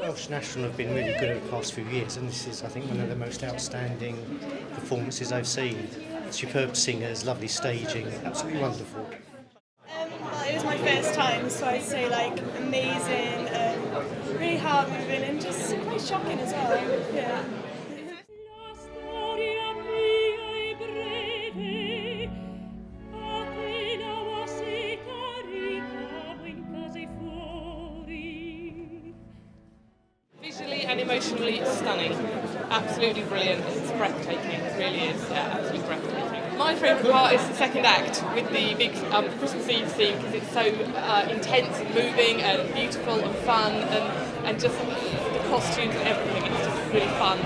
Welsh National have been really good over the past few years, and this is, I think, one of the most outstanding performances I've seen. Superb singers, lovely staging, absolutely wonderful. Well, it was my first time, so I'd say amazing, really hard moving, and just quite shocking as well. Yeah. Visually and emotionally stunning. Absolutely brilliant. It's breathtaking. It really is. Yeah, absolutely breathtaking. My favourite part is the second act with the big Christmas Eve scene, because it's so intense and moving and beautiful and fun, and just the costumes and everything. It's just really fun.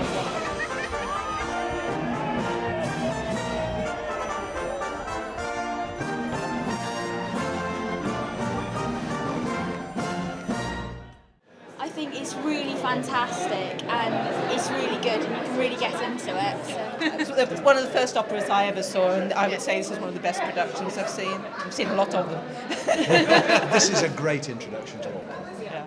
I think it's really fantastic and it's really good and you can really get into it. So. It was one of the first operas I ever saw, and I would say this is one of the best productions I've seen. I've seen a lot of them. This is a great introduction to opera. Yeah.